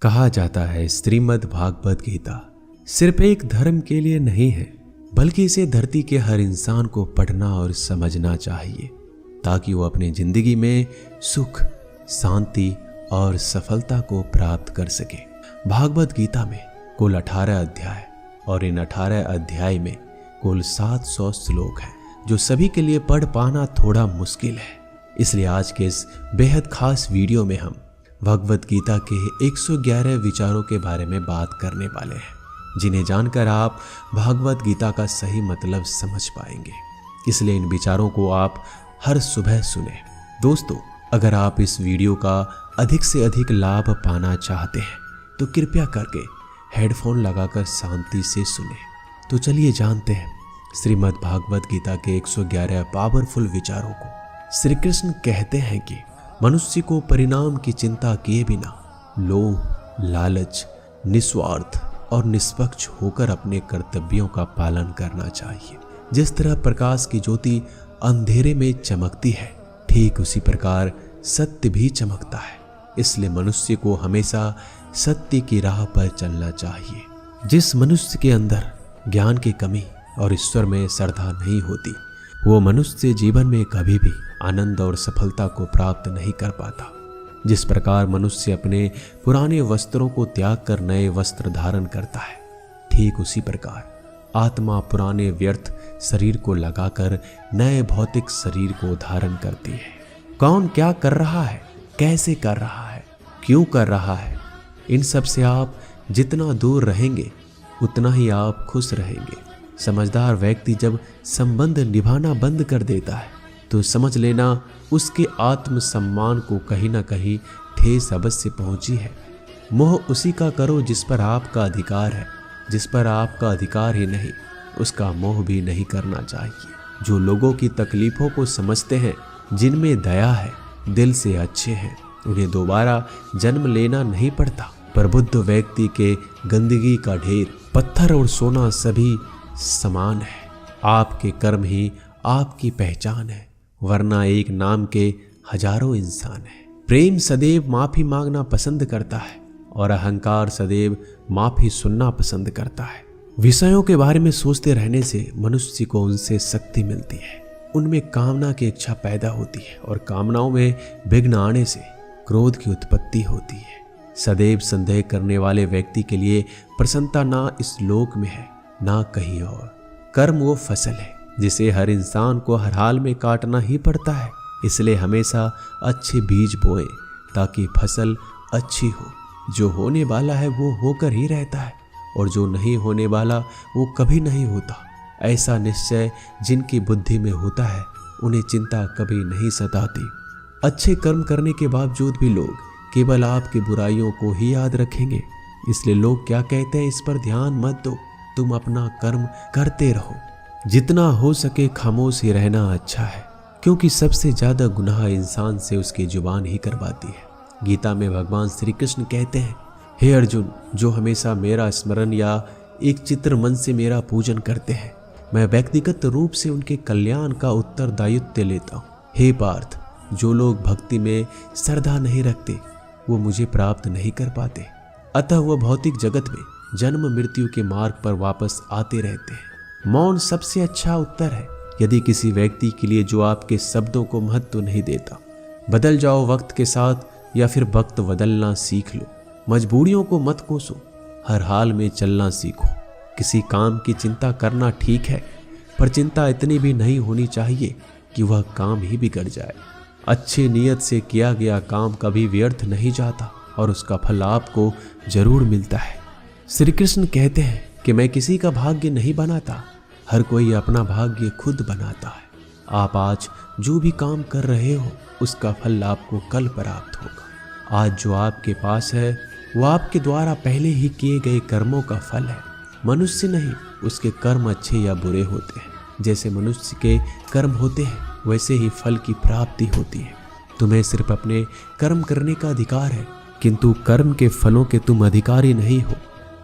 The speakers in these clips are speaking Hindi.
कहा जाता है श्रीमद् भागवत गीता सिर्फ एक धर्म के लिए नहीं है, बल्कि इसे धरती के हर इंसान को पढ़ना और समझना चाहिए ताकि वो अपनी जिंदगी में सुख, शांति और सफलता को प्राप्त कर सके। भागवत गीता में कुल 18 अध्याय और इन 18 अध्याय में कुल 700 श्लोक हैं, जो सभी के लिए पढ़ पाना थोड़ा मुश्किल है। इसलिए आज के इस बेहद खास वीडियो में हम भगवत गीता के 111 विचारों के बारे में बात करने वाले हैं, जिन्हें जानकर आप भागवत गीता का सही मतलब समझ पाएंगे। इसलिए इन विचारों को आप हर सुबह सुने। दोस्तों, अगर आप इस वीडियो का अधिक से अधिक लाभ पाना चाहते हैं तो कृपया करके हेडफोन लगाकर शांति से सुने। तो चलिए जानते हैं श्रीमद् भागवत गीता के 111 पावरफुल विचारों को। श्री कृष्ण कहते हैं कि मनुष्य को परिणाम की चिंता किए बिना लोभ, लालच, निस्वार्थ और निष्पक्ष होकर अपने कर्तव्यों का पालन करना चाहिए। जिस तरह प्रकाश की ज्योति अंधेरे में चमकती है, ठीक उसी प्रकार सत्य भी चमकता है। इसलिए मनुष्य को हमेशा सत्य की राह पर चलना चाहिए। जिस मनुष्य के अंदर ज्ञान की कमी और ईश्वर में श्रद्धा नहीं होती, वो मनुष्य जीवन में कभी भी आनंद और सफलता को प्राप्त नहीं कर पाता। जिस प्रकार मनुष्य अपने पुराने वस्त्रों को त्याग कर नए वस्त्र धारण करता है, ठीक उसी प्रकार आत्मा पुराने व्यर्थ शरीर को लगाकर नए भौतिक शरीर को धारण करती है। कौन क्या कर रहा है, कैसे कर रहा है, क्यों कर रहा है, इन सब से आप जितना दूर रहेंगे उतना ही आप खुश रहेंगे। समझदार व्यक्ति जब संबंध निभाना बंद कर देता है तो समझ लेना उसके आत्मसम्मान को कहीं ना कहीं ठेस अवश्य पहुंची है। मोह उसी का करो जिस पर आपका अधिकार है। जिस पर आपका अधिकार ही नहीं, उसका मोह भी नहीं करना चाहिए। जो लोगों की तकलीफों को समझते हैं, जिनमें दया है, दिल से अच्छे हैं, उन्हें दोबारा जन्म लेना नहीं पड़ता। पर बुद्ध व्यक्ति के गंदगी का ढेर, पत्थर और सोना सभी समान है। आपके कर्म ही आपकी पहचान है, वरना एक नाम के हजारों इंसान हैं। प्रेम सदैव माफी मांगना पसंद करता है और अहंकार सदैव माफी सुनना पसंद करता है। विषयों के बारे में सोचते रहने से मनुष्य को उनसे शक्ति मिलती है। उनमें कामना की इच्छा पैदा होती है और कामनाओं में विघ्न आने से क्रोध की उत्पत्ति होती है। सदैव संदेह करने वाले व्यक्ति के लिए प्रसन्नता ना इस लोक में है, ना कहीं और। कर्म वो फसल है जिसे हर इंसान को हर हाल में काटना ही पड़ता है। इसलिए हमेशा अच्छे बीज बोएं ताकि फसल अच्छी हो। जो होने वाला है वो होकर ही रहता है और जो नहीं होने वाला वो कभी नहीं होता। ऐसा निश्चय जिनकी बुद्धि में होता है, उन्हें चिंता कभी नहीं सताती। अच्छे कर्म करने के बावजूद भी लोग केवल आपकी बुराइयों को ही याद रखेंगे। इसलिए लोग क्या कहते हैं इस पर ध्यान मत दो, तुम अपना कर्म करते रहो। जितना हो सके खामोश ही रहना अच्छा है, क्योंकि सबसे ज्यादा गुनाह इंसान से उसकी जुबान ही करवाती है। गीता में भगवान श्री कृष्ण कहते हैं, हे अर्जुन, जो हमेशा मेरा स्मरण या एक चित्र मन से मेरा पूजन करते हैं, मैं व्यक्तिगत रूप से उनके कल्याण का उत्तरदायित्व लेता हूँ। हे पार्थ, जो लोग भक्ति में श्रद्धा नहीं रखते वो मुझे प्राप्त नहीं कर पाते। अतः वह भौतिक जगत में जन्म मृत्यु के मार्ग पर वापस आते रहते हैं। मौन सबसे अच्छा उत्तर है। यदि किसी व्यक्ति के लिए जो आपके शब्दों को महत्व नहीं देता, बदल जाओ वक्त के साथ या फिर वक्त बदलना सीख लो। मजबूरियों को मत कोसो, हर हाल में चलना सीखो। किसी काम की चिंता करना ठीक है, पर चिंता इतनी भी नहीं होनी चाहिए कि वह काम ही बिगड़ जाए। अच्छी नीयत से किया गया काम कभी व्यर्थ नहीं जाता और उसका फल आपको जरूर मिलता है। श्री कृष्ण कहते हैं कि मैं किसी का भाग्य नहीं बनाता, हर कोई अपना भाग्य खुद बनाता है। आप आज जो भी काम कर रहे हो उसका फल आपको कल प्राप्त होगा। आज जो आपके पास है वो आपके द्वारा पहले ही किए गए कर्मों का फल है। मनुष्य नहीं, उसके कर्म अच्छे या बुरे होते हैं। जैसे मनुष्य के कर्म होते हैं वैसे ही फल की प्राप्ति होती है। तुम्हें सिर्फ अपने कर्म करने का अधिकार है, किंतु कर्म के फलों के तुम अधिकारी नहीं हो।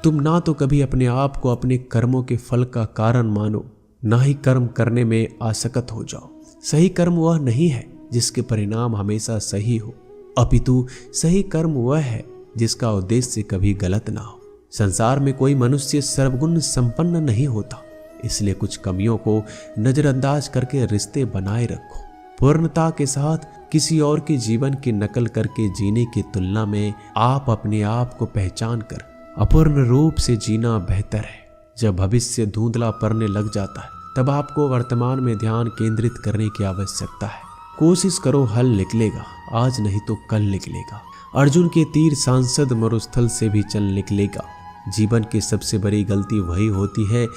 तुम ना तो कभी अपने आप को अपने कर्मों के फल का कारण मानो, ना ही कर्म करने में आसक्त हो जाओ। सही कर्म वह नहीं है जिसके परिणाम हमेशा सही हो, अपितु सही कर्म वह है जिसका उद्देश्य कभी गलत ना हो। संसार में कोई मनुष्य सर्वगुण संपन्न नहीं होता, इसलिए कुछ कमियों को नजरअंदाज करके रिश्ते बनाए रखो। पूर्णता के साथ किसी और के जीवन की नकल करके जीने की तुलना में आप अपने आप को पहचान कर अपूर्ण रूप से जीना बेहतर है। जब भविष्य धुंधला पड़ने लग जाता है तब आपको वर्तमान में ध्यान केंद्रित करने की आवश्यकता है। कोशिश करो, हल निकलेगा, आज नहीं तो कल निकलेगा। अर्जुन के तीर सांसद मरुस्थल से भी चल निकलेगा। जीवन की सबसे बड़ी गलती वही होती है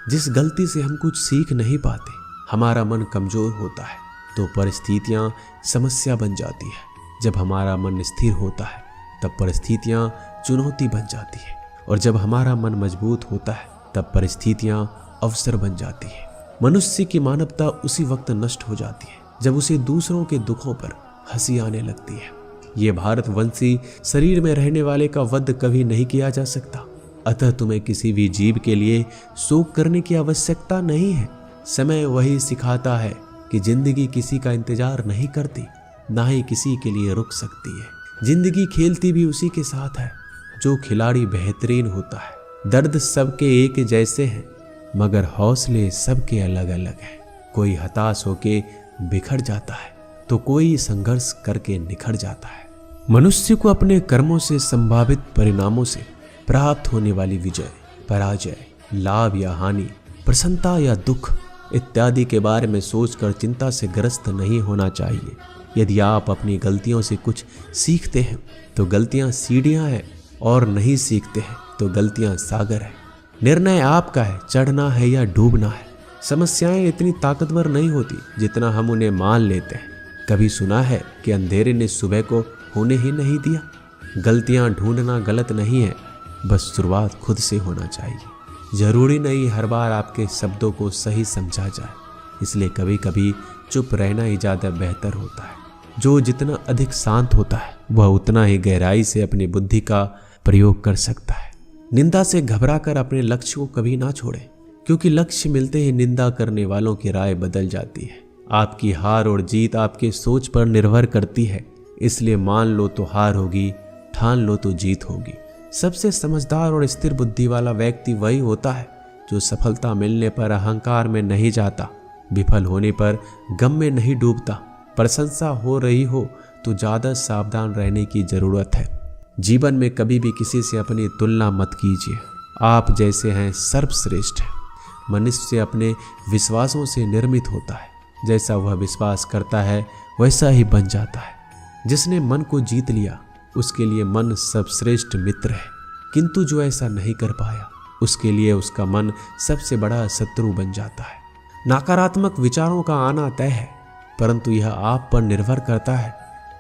जिस गलती से हम कुछ सीख नहीं पाते। हमारा मन कमजोर होता है तो परिस्थितियां समस्या बन जाती है। जब हमारा मन स्थिर होता है तब परिस्थितियां चुनौती बन जाती है, और जब हमारा मन मजबूत होता है तब परिस्थितियां अवसर बन जाती है। मनुष्य की मानवता उसी वक्त नष्ट हो जाती है जब उसे दूसरों के दुखों पर हंसी आने लगती है। ये भारतवंशी शरीर में रहने वाले का वध कभी नहीं किया जा सकता, अतः तुम्हें किसी भी जीव के लिए शोक करने की आवश्यकता नहीं है। समय वही सिखाता है कि जिंदगी किसी का इंतजार नहीं करती, ना ही किसी के लिए रुक सकती है। जिंदगी खेलती भी उसी के साथ है जो खिलाड़ी बेहतरीन होता है। दर्द सबके एक जैसे हैं मगर हौसले सबके अलग अलग हैं। कोई हताश होके बिखर जाता है तो कोई संघर्ष करके निखर जाता है। मनुष्य को अपने कर्मों से संभावित परिणामों से प्राप्त होने वाली विजय, पराजय, लाभ या हानि, प्रसन्नता या दुख इत्यादि के बारे में सोचकर चिंता से ग्रस्त नहीं होना चाहिए। यदि आप अपनी गलतियों से कुछ सीखते हैं तो गलतियां सीढ़ियां हैं, और नहीं सीखते हैं तो गलतियां सागर है। निर्णय आपका है, चढ़ना है या डूबना है। समस्याएं इतनी ताकतवर नहीं होती जितना हम उन्हें मान लेते हैं। कभी सुना है कि अंधेरे ने सुबह को होने ही नहीं दिया? गलतियां ढूंढना गलत नहीं है, बस शुरुआत खुद से होना चाहिए। जरूरी नहीं हर बार आपके शब्दों को सही समझा जाए, इसलिए कभी कभी चुप रहना ही ज़्यादा बेहतर होता है। जो जितना अधिक शांत होता है वह उतना ही गहराई से अपनी बुद्धि का प्रयोग कर सकता है। निंदा से घबराकर अपने लक्ष्य को कभी ना छोड़ें, क्योंकि लक्ष्य मिलते ही निंदा करने वालों की राय बदल जाती है। आपकी हार और जीत आपके सोच पर निर्भर करती है, इसलिए मान लो तो हार होगी, ठान लो तो जीत होगी। सबसे समझदार और स्थिर बुद्धि वाला व्यक्ति वही होता है जो सफलता मिलने पर अहंकार में नहीं जाता, विफल होने पर गम में नहीं डूबता। प्रशंसा हो रही हो तो ज़्यादा सावधान रहने की ज़रूरत है। जीवन में कभी भी किसी से अपनी तुलना मत कीजिए। आप जैसे हैं सर्वश्रेष्ठ हैं। मनुष्य अपने विश्वासों से निर्मित होता है, जैसा वह विश्वास करता है वैसा ही बन जाता है। जिसने मन को जीत लिया उसके लिए मन सर्वश्रेष्ठ मित्र है, किंतु जो ऐसा नहीं कर पाया उसके लिए उसका मन सबसे बड़ा शत्रु बन जाता है। नकारात्मक विचारों का आना तय है, परंतु यह आप पर निर्भर करता है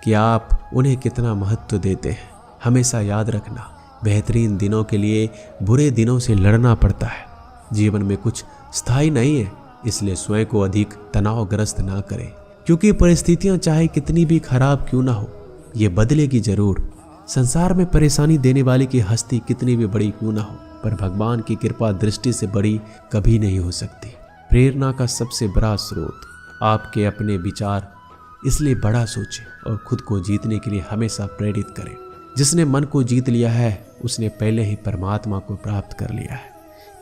कि आप उन्हें कितना महत्व देते हैं। हमेशा याद रखना, बेहतरीन दिनों के लिए बुरे दिनों से लड़ना पड़ता है। जीवन में कुछ स्थायी नहीं है, इसलिए स्वयं को अधिक तनावग्रस्त ना करें, क्योंकि परिस्थितियां चाहे कितनी भी खराब क्यों ना हो, ये बदलेगी जरूर। संसार में परेशानी देने वाले की हस्ती कितनी भी बड़ी क्यों ना हो, पर भगवान की कृपा दृष्टि से बड़ी कभी नहीं हो सकती। प्रेरणा का सबसे बड़ा स्रोत आपके अपने विचार, इसलिए बड़ा सोचें और खुद को जीतने के लिए हमेशा प्रेरित करें। जिसने मन को जीत लिया है उसने पहले ही परमात्मा को प्राप्त कर लिया है,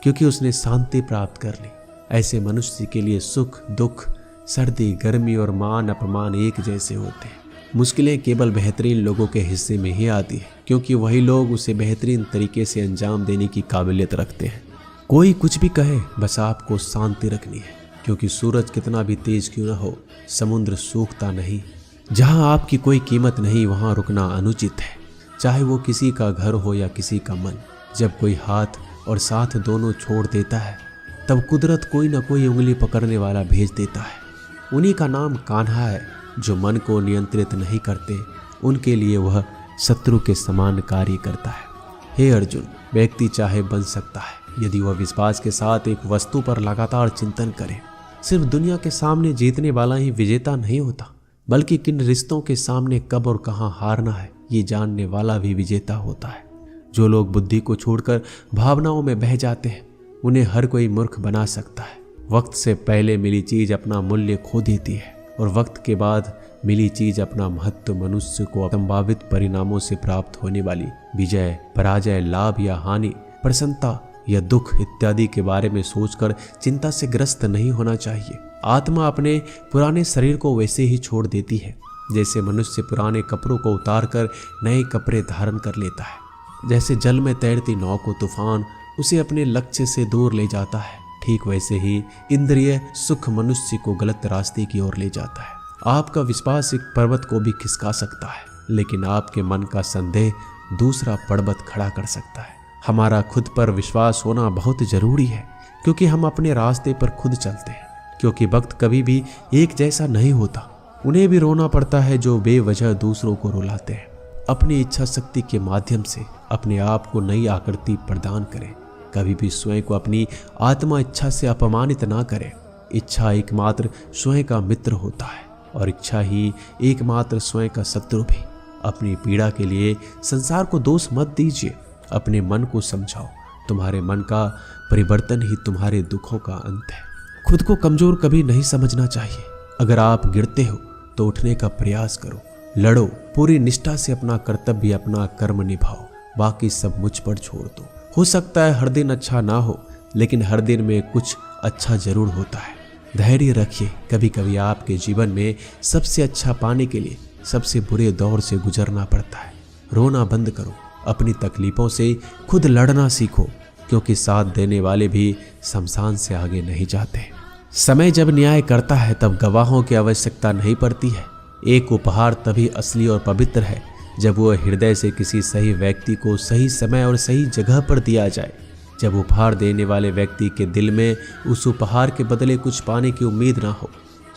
क्योंकि उसने शांति प्राप्त कर ली। ऐसे मनुष्य के लिए सुख दुख, सर्दी गर्मी और मान अपमान एक जैसे होते हैं। मुश्किलें केवल बेहतरीन लोगों के हिस्से में ही आती है, क्योंकि वही लोग उसे बेहतरीन तरीके से अंजाम देने की काबिलियत रखते हैं। कोई कुछ भी कहे, बस आपको शांति रखनी है, क्योंकि सूरज कितना भी तेज क्यों ना हो, समुद्र सूखता नहीं। जहां आपकी कोई कीमत नहीं वहां रुकना अनुचित है, चाहे वो किसी का घर हो या किसी का मन। जब कोई हाथ और साथ दोनों छोड़ देता है तब कुदरत कोई ना कोई उंगली पकड़ने वाला भेज देता है। उन्हीं का नाम कान्हा है। जो मन को नियंत्रित नहीं करते उनके लिए वह शत्रु के समान कार्य करता है। हे अर्जुन, व्यक्ति चाहे बन सकता है यदि वह विश्वास के साथ एक वस्तु पर लगातार चिंतन करे। सिर्फ दुनिया के सामने जीतने वाला ही विजेता नहीं होता, बल्कि किन रिश्तों के सामने कब और कहां हारना है ये जानने वाला भी विजेता होता है। जो लोग बुद्धि को छोड़कर भावनाओं में बह जाते हैं उन्हें हर कोई मूर्ख बना सकता है। वक्त से पहले मिली चीज अपना मूल्य खो देती है और वक्त के बाद मिली चीज अपना महत्व। मनुष्य को संभावित परिणामों से प्राप्त होने वाली विजय, पराजय, लाभ या हानि, प्रसन्नता या दुख इत्यादि के बारे में सोचकर चिंता से ग्रस्त नहीं होना चाहिए। आत्मा अपने पुराने शरीर को वैसे ही छोड़ देती है जैसे मनुष्य पुराने कपड़ों को उतारकर नए कपड़े धारण कर लेता है। जैसे जल में तैरती नाव को तूफान उसे अपने लक्ष्य से दूर ले जाता है, ठीक वैसे ही इंद्रिय सुख मनुष्य को गलत रास्ते की ओर ले जाता है। आपका विश्वास एक पर्वत को भी खिसका सकता है, लेकिन आपके मन का संदेह दूसरा पर्वत खड़ा कर सकता है। हमारा खुद पर विश्वास होना बहुत जरूरी है, क्योंकि हम अपने रास्ते पर खुद चलते हैं। क्योंकि वक्त कभी भी एक जैसा नहीं होता। उन्हें भी रोना पड़ता है जो बेवजह दूसरों को रुलाते हैं। अपनी इच्छा शक्ति के माध्यम से अपने आप को नई आकृति प्रदान करें। कभी भी स्वयं को अपनी आत्मा इच्छा से अपमानित ना करें। इच्छा एकमात्र स्वयं का मित्र होता है और इच्छा ही एकमात्र स्वयं का शत्रु भी। अपनी पीड़ा के लिए संसार को दोष मत दीजिए, अपने मन को समझाओ। तुम्हारे मन का परिवर्तन ही तुम्हारे दुखों का अंत है। खुद को कमजोर कभी नहीं समझना चाहिए। अगर आप गिरते हो तो उठने का प्रयास करो, लड़ो, पूरी निष्ठा से अपना कर्तव्य, अपना कर्म निभाओ। बाकी सब मुझ पर छोड़ दो। हो सकता है हर दिन अच्छा ना हो, लेकिन हर दिन में कुछ अच्छा जरूर होता है। धैर्य रखिए। कभी कभी आपके जीवन में सबसे अच्छा पाने के लिए सबसे बुरे दौर से गुजरना पड़ता है। रोना बंद करो, अपनी तकलीफों से खुद लड़ना सीखो, क्योंकि साथ देने वाले भी शमशान से आगे नहीं जाते। समय जब न्याय करता है तब गवाहों की आवश्यकता नहीं पड़ती है। एक उपहार तभी असली और पवित्र है जब वो हृदय से किसी सही व्यक्ति को सही समय और सही जगह पर दिया जाए। जब उपहार देने वाले व्यक्ति के दिल में उस उपहार के बदले कुछ पाने की उम्मीद ना हो।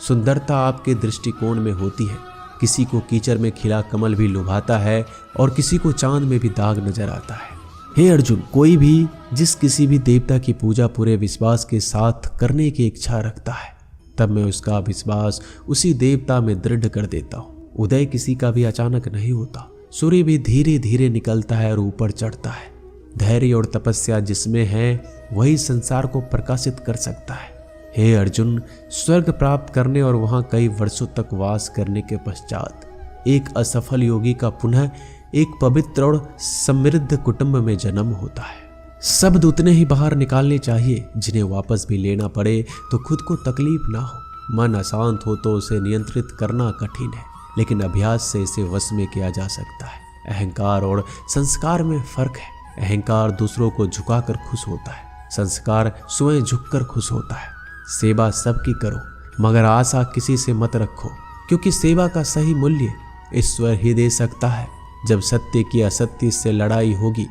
सुंदरता आपके दृष्टिकोण में होती है। किसी को कीचड़ में खिला कमल भी लुभाता है और किसी को चांद में भी दाग नजर आता है। हे अर्जुन, कोई भी जिस किसी भी देवता की पूजा पूरे विश्वास के साथ करने की इच्छा रखता है, तब मैं उसका विश्वास उसी देवता में दृढ़ कर देता हूँ। उदय किसी का भी अचानक नहीं होता। सूर्य भी धीरे धीरे निकलता है और ऊपर चढ़ता है। धैर्य और तपस्या जिसमें है वही संसार को प्रकाशित कर सकता है। हे अर्जुन, स्वर्ग प्राप्त करने और वहां कई वर्षों तक वास करने के पश्चात एक असफल योगी का पुनः एक पवित्र और समृद्ध कुटुंब में जन्म होता है। शब्द उतने ही बाहर निकालने चाहिए जिन्हें वापस भी लेना पड़े तो खुद को तकलीफ ना हो। मन अशांत हो तो उसे नियंत्रित करना कठिन है, लेकिन अभ्यास से इसे वश में किया जा सकता है। अहंकार और संस्कार में फर्क है। अहंकार दूसरों को झुकाकर खुश होता है, संस्कार स्वयं झुककर खुश होता है। सेवा सबकी करो, मगर आशा किसी से मत रखो, क्योंकि सेवा का सही मूल्य ईश्वर ही दे सकता है। जब सत्य की असत्य से लड़ाई होगी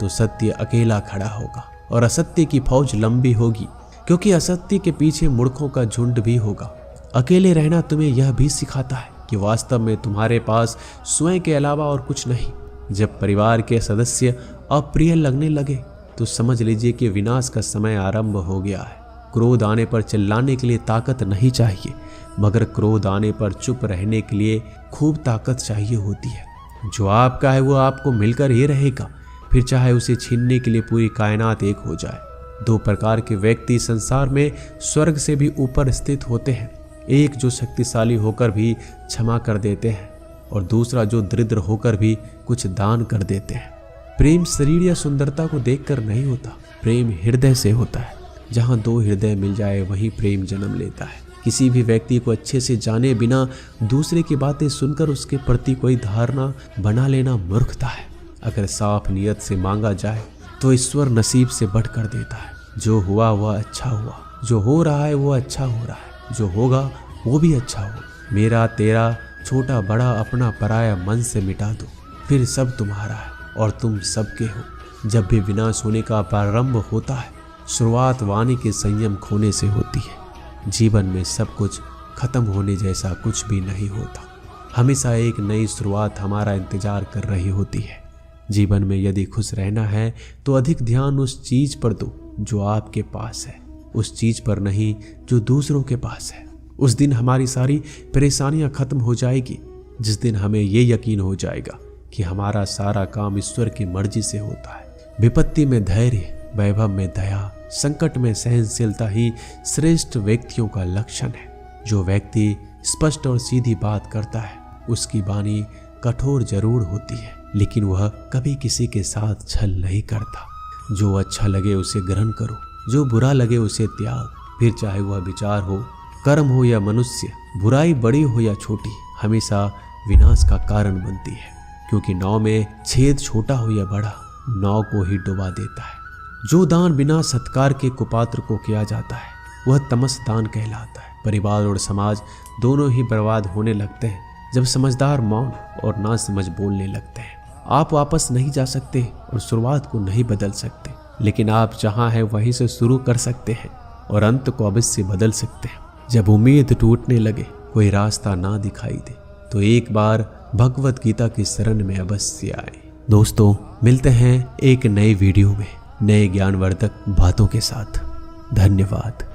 तो सत्य अकेला खड़ा होगा और असत्य की फौज लंबी होगी, क्योंकि असत्य के पीछे मूर्खों का झुंड भी होगा। अकेले रहना तुम्हें यह भी सिखाता है कि वास्तव में तुम्हारे पास स्वयं के अलावा और कुछ नहीं। जब परिवार के सदस्य अप्रिय लगने लगे तो समझ लीजिए कि विनाश का समय आरंभ हो गया है। क्रोध आने पर चिल्लाने के लिए ताकत नहीं चाहिए, मगर क्रोध आने पर चुप रहने के लिए खूब ताकत चाहिए होती है। जो आपका है वो आपको मिलकर ही रहेगा, फिर चाहे उसे छीनने के लिए पूरी कायनात एक हो जाए। दो प्रकार के व्यक्ति संसार में स्वर्ग से भी ऊपर स्थित होते हैं। एक जो शक्तिशाली होकर भी क्षमा कर देते हैं और दूसरा जो दरिद्र होकर भी कुछ दान कर देते हैं। प्रेम शरीर या सुंदरता को देखकर नहीं होता, प्रेम हृदय से होता है। जहाँ दो हृदय मिल जाए वहीं प्रेम जन्म लेता है। किसी भी व्यक्ति को अच्छे से जाने बिना दूसरे की बातें सुनकर उसके प्रति कोई धारणा बना लेना मूर्खता है। अगर साफ नियत से मांगा जाए तो ईश्वर नसीब से बढ़कर देता है। जो हुआ वह अच्छा हुआ, जो हो रहा है वो अच्छा हो रहा है, जो होगा वो भी अच्छा हो। मेरा तेरा छोटा बड़ा अपना पराया मन से मिटा दो, फिर सब तुम्हारा है और तुम सबके हो। जब भी विनाश होने का प्रारंभ होता है, शुरुआत वाणी के संयम खोने से होती है। जीवन में सब कुछ खत्म होने जैसा कुछ भी नहीं होता। हमेशा एक नई शुरुआत हमारा इंतजार कर रही होती है। जीवन में यदि खुश रहना है तो अधिक ध्यान उस चीज पर दो जो आपके पास है, उस चीज पर नहीं जो दूसरों के पास है। उस दिन हमारी सारी परेशानियां खत्म हो जाएगी, जिस दिन हमें ये यकीन हो जाएगा कि हमारा सारा काम ईश्वर की मर्जी से होता है। विपत्ति में धैर्य, वैभव में दया, संकट में सहनशीलता ही श्रेष्ठ व्यक्तियों का लक्षण है। जो व्यक्ति स्पष्ट और सीधी बात करता है उसकी वाणी कठोर जरूर होती है, लेकिन वह कभी किसी के साथ छल नहीं करता। जो अच्छा लगे उसे ग्रहण करो, जो बुरा लगे उसे त्याग। फिर चाहे वह विचार हो, कर्म हो या मनुष्य, बुराई बड़ी हो या छोटी, हमेशा विनाश का कारण बनती है। क्योंकि नाव में छेद छोटा हो या बड़ा, नाव को ही डुबा देता है। जो दान बिना सत्कार के कुपात्र को किया जाता है वह तमस दान कहलाता है। परिवार और समाज दोनों ही बर्बाद होने लगते हैं जब समझदार मौन और ना समझ बोलने लगते हैं। आप वापस नहीं जा सकते और शुरुआत को नहीं बदल सकते, लेकिन आप जहां हैं वहीं से शुरू कर सकते हैं और अंत को अवश्य बदल सकते हैं। जब उम्मीद टूटने लगे, कोई रास्ता ना दिखाई दे, तो एक बार भगवत गीता की शरण में अवश्य आए। दोस्तों, मिलते हैं एक नई वीडियो में नए ज्ञानवर्धक बातों के साथ। धन्यवाद।